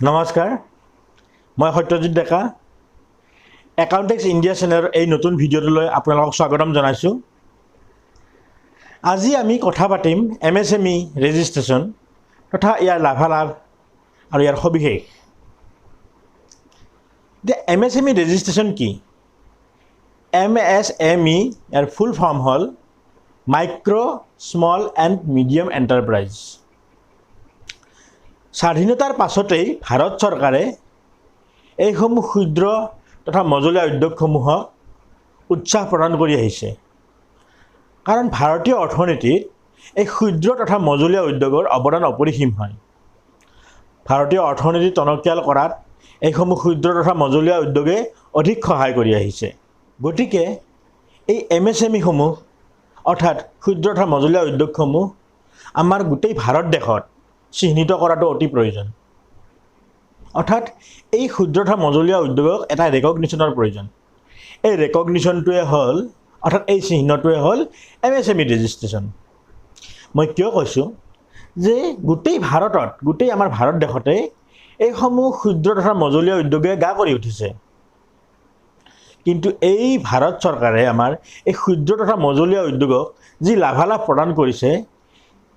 নমস্কাৰ মই সত্যজিৎ ডেকা একাউণ্টেক্স ইণ্ডিয়া চেনেলৰ এই নতুন ভিডিঅ'টোলৈ আপোনালোকক স্বাগতম জনাইছোঁ। আজি আমি কথা পাতিম MSME ৰেজিষ্ট্ৰেশ্যন তথা ইয়াৰ লাভালাভ আৰু ইয়াৰ সবিশেষ। MSME ৰেজিষ্ট্ৰেশ্যন কি? MSME ইয়াৰ ফুল ফৰ্ম হ'ল micro small and medium enterprise. স্বাধীনতাৰ পাছতেই ভাৰত চৰকাৰে এইসমূহ ক্ষুদ্ৰ তথা মজলীয়া উদ্যোগসমূহক উৎসাহ প্ৰদান কৰি আহিছে, কাৰণ ভাৰতীয় অৰ্থনীতিত এই ক্ষুদ্ৰ তথা মজলীয়া উদ্যোগৰ অৱদান অপৰিসীম হয়। ভাৰতীয় অৰ্থনীতি টনকিয়াল কৰাত এইসমূহ ক্ষুদ্ৰ তথা মজলীয়া উদ্যোগে অধিক সহায় কৰি আহিছে। গতিকে এই MSMEসমূহ অৰ্থাৎ ক্ষুদ্ৰ তথা মজলীয়া উদ্যোগসমূহ আমাৰ গোটেই ভাৰত দেশত চিহ্নিত কৰাটো অতি প্ৰয়োজন। অৰ্থাৎ এই ক্ষুদ্ৰ তথা মজলীয়া উদ্যোগক এটা ৰেকগনিশ্যনৰ প্ৰয়োজন। এই ৰেকগনিশ্যনটোৱে হ'ল অৰ্থাৎ এই চিহ্নটোৱে হ'ল MSME ৰেজিষ্ট্ৰেশ্যন। মই কিয় কৈছোঁ যে গোটেই ভাৰতত গোটেই আমাৰ ভাৰত দেশতে এইসমূহ ক্ষুদ্ৰ তথা মজলীয়া উদ্যোগে গা কৰি উঠিছে, কিন্তু এই ভাৰত চৰকাৰে আমাৰ এই ক্ষুদ্ৰ তথা মজলীয়া উদ্যোগক যি লাভালাভ প্ৰদান কৰিছে,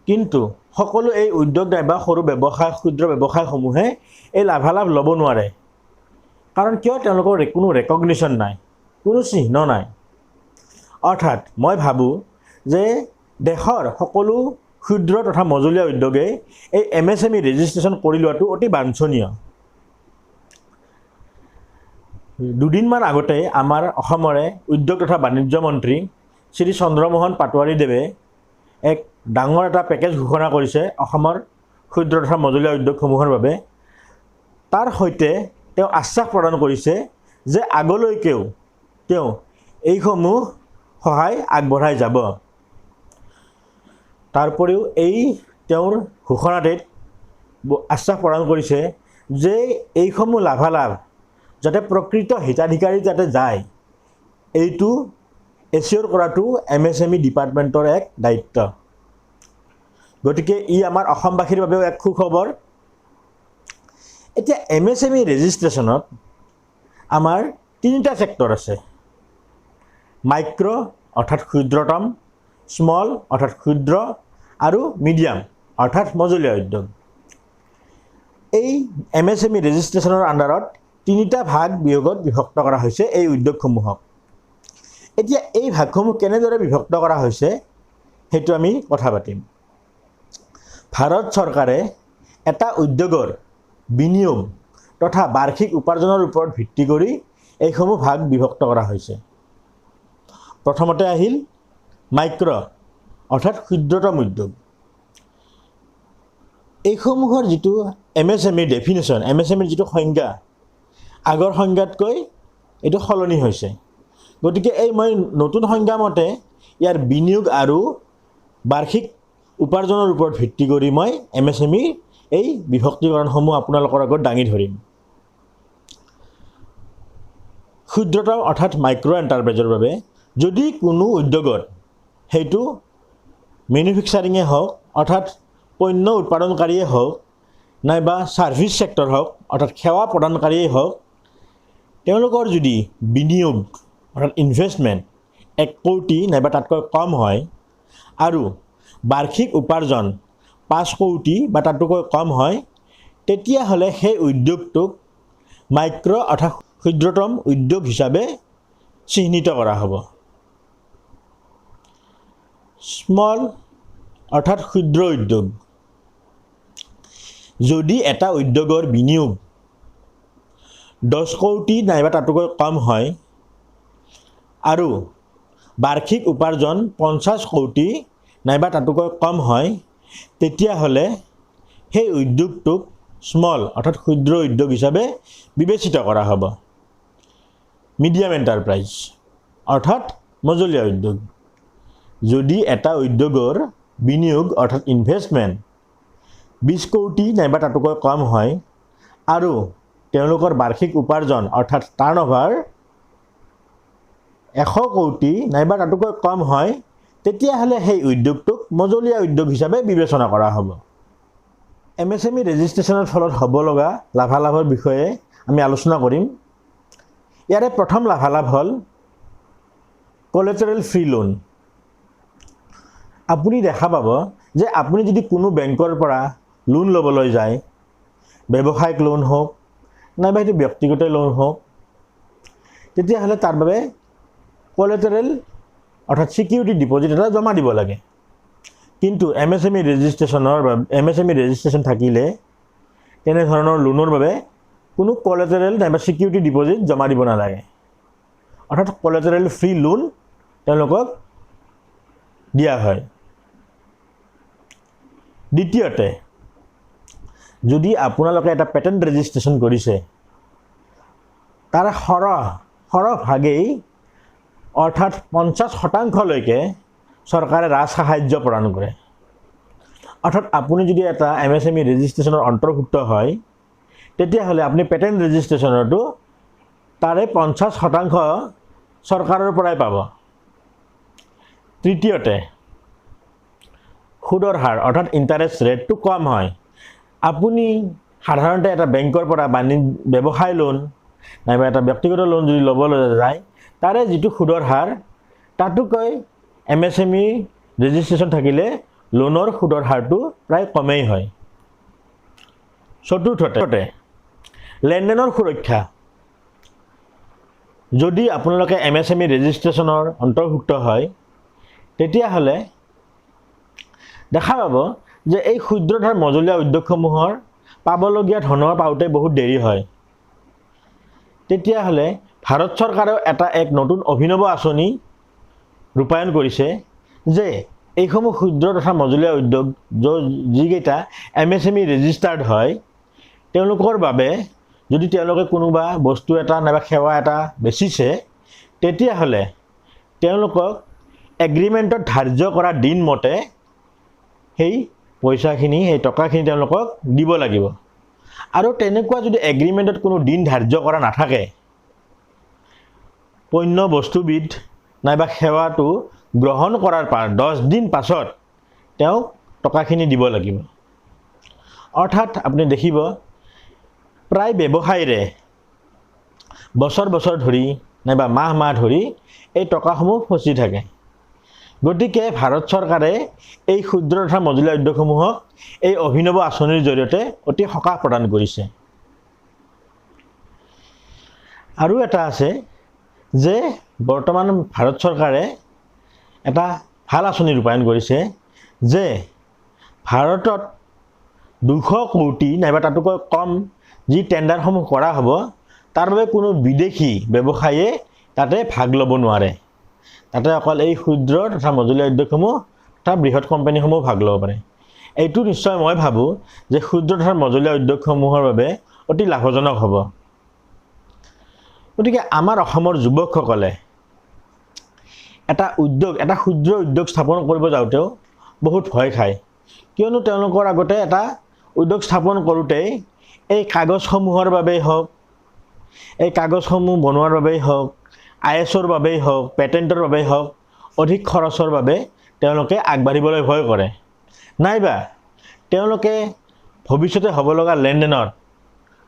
কিন্তু সকলো এই উদ্যোগ নাইবা সৰু ব্যৱসায় ক্ষুদ্ৰ ব্যৱসায়সমূহে এই লাভালাভ ল'ব নোৱাৰে। কাৰণ কিয়? তেওঁলোকৰ কোনো ৰেকগনিশ্যন নাই, কোনো চিহ্ন নাই। অৰ্থাৎ মই ভাবোঁ যে দেশৰ সকলো ক্ষুদ্ৰ তথা মজলীয়া উদ্যোগে এই MSME ৰেজিষ্ট্ৰেশ্যন কৰি লোৱাটো অতি বাঞ্ছনীয়। দুদিনমান আগতে আমাৰ অসমৰে উদ্যোগ তথা বাণিজ্য মন্ত্ৰী শ্ৰী চন্দ্ৰমোহন পাটোৱাৰীদেৱে এক ডাঙৰ এটা পেকেজ ঘোষণা কৰিছে অসমৰ ক্ষুদ্ৰ তথা মজলীয়া উদ্যোগসমূহৰ বাবে। তাৰ সৈতে তেওঁ আশ্বাস প্ৰদান কৰিছে যে আগলৈকেও তেওঁ এইসমূহ সহায় আগবঢ়াই যাব। তাৰোপৰিও এই তেওঁৰ ঘোষণাটিত আশ্বাস প্ৰদান কৰিছে যে এইসমূহ লাভালাভ যাতে প্ৰকৃত হিতাধিকাৰী যাতে যায়, এইটো এচিয়ৰ কৰাটো MSME ডিপাৰ্টমেণ্টৰ এক দায়িত্ব। গতিকে ই আমাৰ অসমবাসীৰ বাবেও এক সুখবৰ। এতিয়া MSME ৰেজিষ্ট্ৰেশ্যনত আমাৰ তিনিটা ছেক্টৰ আছে: মাইক্ৰ অৰ্থাৎ ক্ষুদ্ৰতম, স্মল অৰ্থাৎ ক্ষুদ্ৰ, আৰু মিডিয়াম অৰ্থাৎ মজলীয়া উদ্যোগ। এই MSME ৰেজিষ্ট্ৰেশ্যনৰ আণ্ডাৰত তিনিটা ভাগ বিভাগত বিভক্ত কৰা হৈছে এই উদ্যোগসমূহক। এতিয়া এই ভাগসমূহ কেনেদৰে বিভক্ত কৰা হৈছে সেইটো আমি কথা পাতিম। ভাৰত চৰকাৰে এটা উদ্যোগৰ বিনিয়োগ তথা বাৰ্ষিক উপাৰ্জনৰ ওপৰত ভিত্তি কৰি এইসমূহ ভাগ বিভক্ত কৰা হৈছে। প্ৰথমতে আহিল মাইক্ৰ অৰ্থাৎ ক্ষুদ্ৰতম উদ্যোগ। এইসমূহৰ যিটো MSME ডেফিনেশ্যন, MSMEৰ যিটো সংজ্ঞা, আগৰ সংজ্ঞাতকৈ এইটো সলনি হৈছে। গতিকে এই মই নতুন সংজ্ঞা মতে ইয়াৰ বিনিয়োগ আৰু বাৰ্ষিক উপাৰ্জনৰ ওপৰত ভিত্তি কৰি মই MSME এই বিভক্তিকৰণসমূহ আপোনালোকৰ আগত দাঙি ধৰিম। ক্ষুদ্ৰতম অৰ্থাৎ মাইক্ৰ এণ্টাৰপ্ৰাইজৰ বাবে যদি কোনো উদ্যোগত সেইটো মেনুফেকচাৰিঙে হওক অৰ্থাৎ পণ্য উৎপাদনকাৰীয়ে হওক নাইবা ছাৰ্ভিচ ছেক্টৰ হওক অৰ্থাৎ সেৱা প্ৰদানকাৰীয়ে হওক, তেওঁলোকৰ যদি বিনিয়োগ অৰ্থাৎ ইনভেষ্টমেণ্ট 1 কোটি নাইবা তাতকৈ কম হয় আৰু বাৰ্ষিক উপাৰ্জন 5 কোটি বা তাতকৈ কম হয়, তেতিয়াহ'লে সেই উদ্যোগটোক মাইক্ৰ অৰ্থাৎ ক্ষুদ্ৰতম উদ্যোগ হিচাপে চিহ্নিত কৰা হ'ব। স্মল অৰ্থাৎ ক্ষুদ্ৰ উদ্যোগ, যদি এটা উদ্যোগৰ বিনিয়োগ 10 কোটি নাইবা তাতকৈ কম হয় আৰু বাৰ্ষিক উপাৰ্জন 50 কোটি নাইবা তাতকৈ কম হয়, তেতিয়াহ'লে সেই উদ্যোগটোক স্মল অৰ্থাৎ ক্ষুদ্ৰ উদ্যোগ হিচাপে বিবেচিত কৰা হ'ব। মিডিয়াম এণ্টাৰপ্ৰাইজ অৰ্থাৎ মজলীয়া উদ্যোগ, যদি এটা উদ্যোগৰ বিনিয়োগ অৰ্থাৎ ইনভেষ্টমেণ্ট 20 কোটি নাইবা তাতকৈ কম হয় আৰু তেওঁলোকৰ বাৰ্ষিক উপাৰ্জন অৰ্থাৎ টাৰ্ণঅভাৰ 100 কোটি নাইবা তাতকৈ কম হয়, তেতিয়াহ'লে সেই উদ্যোগটোক মজলীয়া উদ্যোগ হিচাপে বিবেচনা কৰা হ'ব। MSME ৰেজিষ্ট্ৰেশ্যনৰ ফলত হ'ব লগা লাভালাভৰ বিষয়ে আমি আলোচনা কৰিম। ইয়াৰে প্ৰথম লাভালাভ হ'ল কোলেটাৰেল ফ্ৰী লোন। আপুনি দেখা পাব যে আপুনি যদি কোনো বেংকৰ পৰা লোন ল'বলৈ যায়, ব্যৱসায়িক লোন হওক নাইবা সেইটো ব্যক্তিগত লোন হওক, তেতিয়াহ'লে তাৰ বাবে কোলেটাৰেল অৰ্থাৎ ছিকিউৰিটি ডিপজিট এটা জমা দিব লাগে। কিন্তু MSME ৰেজিষ্ট্ৰেশ্যন থাকিলে তেনেধৰণৰ লোনৰ বাবে কোনো কোলেটাৰেল নাইবা ছিকিউৰিটি ডিপজিট জমা দিব নালাগে। অৰ্থাৎ কোলেটাৰেল ফ্ৰী লোন তেওঁলোকক দিয়া হয়। দ্বিতীয়তে, যদি আপোনালোকে এটা পেটেণ্ট ৰেজিষ্ট্ৰেশ্যন কৰিছে, তাৰ সৰহভাগেই অৰ্থাৎ 50% চৰকাৰে ৰাজ সাহায্য প্ৰদান কৰে। অৰ্থাৎ আপুনি যদি এটা MSME ৰেজিষ্ট্ৰেশ্যনৰ অন্তৰ্ভুক্ত হয়, তেতিয়াহ'লে আপুনি পেটেণ্ট ৰেজিষ্ট্ৰেশ্যনতো তাৰে 50% চৰকাৰৰ পৰাই পাব। তৃতীয়তে, সুদৰ হাৰ অৰ্থাৎ ইণ্টাৰেষ্ট ৰেটটো কম হয়। আপুনি সাধাৰণতে এটা বেংকৰ পৰা ব্যৱসায় লোন নাইবা এটা ব্যক্তিগত লোন যদি ল'বলৈ যায়, তাৰে যিটো সুদৰ হাৰ তাতোকৈ MSME ৰেজিষ্ট্ৰেশ্যন থাকিলে লোনৰ সুদৰ হাৰটো প্ৰায় কমেই হয়। চতুৰ্থতে, লেনদেনৰ সুৰক্ষা। যদি আপোনালোকে MSME ৰেজিষ্ট্ৰেশ্যনৰ অন্তৰ্ভুক্ত হয়, তেতিয়াহ'লে দেখা পাব যে এই ক্ষুদ্ৰ তথা মজলীয়া উদ্যোগসমূহৰ পাবলগীয়া ধনৰ পাওঁতে বহুত দেৰি হয়। তেতিয়াহ'লে ভাৰত চৰকাৰেও এক নতুন অভিনৱ আঁচনি ৰূপায়ণ কৰিছে যে এইসমূহ ক্ষুদ্ৰ তথা মজলীয়া উদ্যোগ যিকেইটা MSME ৰেজিষ্টাৰ্ড হয়, তেওঁলোকৰ বাবে যদি তেওঁলোকে কোনোবা বস্তু এটা নাইবা সেৱা এটা বেচিছে, তেতিয়াহ'লে তেওঁলোকক এগ্ৰিমেণ্টত ধাৰ্য কৰা দিন মতে সেই পইচাখিনি, সেই টকাখিনি তেওঁলোকক দিব লাগিব। আৰু তেনেকুৱা যদি এগ্ৰিমেণ্টত কোনো দিন ধাৰ্য কৰা নাথাকে, পণ্য বস্তুবিধ নাইবা সেৱাটো গ্ৰহণ কৰাৰ 10 দিন পাছত তেওঁক টকাখিনি দিব লাগিব। অৰ্থাৎ আপুনি দেখিব প্ৰায় ব্যৱসায়ীৰে বছৰ ধৰি নাইবা মাহ ধৰি এই টকাসমূহ ফচি থাকে। গতিকে ভাৰত চৰকাৰে এই ক্ষুদ্ৰ তথা মজলীয়া উদ্যোগসমূহক এই অভিনৱ আঁচনিৰ জৰিয়তে অতি সকাহ প্ৰদান কৰিছে। আৰু এটা আছে যে বৰ্তমান ভাৰত চৰকাৰে এটা ভাল আঁচনি ৰূপায়ণ কৰিছে যে ভাৰতত 200 কোটি নাইবা তাতোকৈ কম যি টেণ্ডাৰসমূহ কৰা হ'ব, তাৰ বাবে কোনো বিদেশী ব্যৱসায়ীয়ে তাতে ভাগ ল'ব নোৱাৰে। তাতে অকল এই ক্ষুদ্ৰ তথা মজলীয়া উদ্যোগসমূহ তথা বৃহৎ কোম্পানীসমূহ ভাগ ল'ব পাৰে। এইটো নিশ্চয় মই ভাবোঁ যে ক্ষুদ্ৰ তথা মজলীয়া উদ্যোগসমূহৰ বাবে অতি লাভজনক হ'ব। গতিকে আমাৰ অসমৰ যুৱকসকলে এটা ক্ষুদ্ৰ উদ্যোগ স্থাপন কৰিব যাওঁতেও বহুত ভয় খায়। কিয়নো তেওঁলোকৰ আগতে এটা উদ্যোগ স্থাপন কৰোঁতেই এই কাগজসমূহৰ বাবেই হওক, এই কাগজসমূহ বনোৱাৰ বাবেই হওক, ISOৰ বাবেই হওক, পেটেণ্টৰ বাবেই হওক, অধিক খৰচৰ বাবে তেওঁলোকে আগবাঢ়িবলৈ ভয় কৰে। নাইবা তেওঁলোকে ভৱিষ্যতে হ'ব লগা লেনদেনত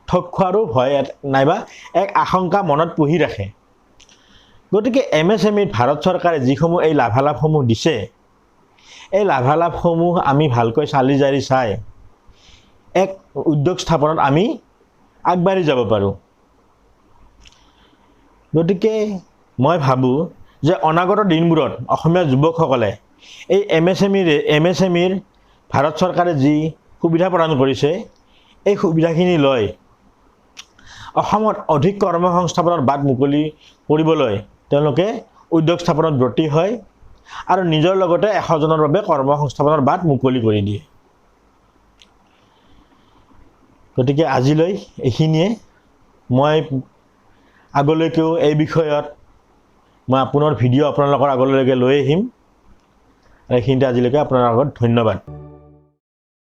ঠগ খোৱাৰো ভয় নাইবা এক আশংকা মনত পুহি ৰাখে। গতিকে MSMEত ভাৰত চৰকাৰে যিসমূহ এই লাভালাভসমূহ দিছে, এই লাভালাভসমূহ আমি ভালকৈ চালি জাৰি চাই এক উদ্যোগ স্থাপনত আমি আগবাঢ়ি যাব পাৰোঁ। গতিকে মই ভাবোঁ যে অনাগত দিনবোৰত অসমীয়া যুৱকসকলে এই MSMEৰ ভাৰত চৰকাৰে যি সুবিধা প্ৰদান কৰিছে, এই সুবিধাখিনি লৈ অসমত অধিক কৰ্মসংস্থাপনৰ বাট মুকলি কৰিবলৈ তেওঁলোকে উদ্যোগ স্থাপনত ব্ৰতী হয় আৰু নিজৰ লগতে 100 জনৰ বাবে কৰ্মসংস্থাপনৰ বাট মুকলি কৰি দিয়ে। গতিকে আজিলৈ এইখিনিয়ে। মই আগলৈকেও এই বিষয়ত মই পুনৰ ভিডিঅ' আপোনালোকৰ আগলৈকে লৈ আহিম। এইখিনিতে আজিলৈকে আপোনাৰ আগত ধন্যবাদ।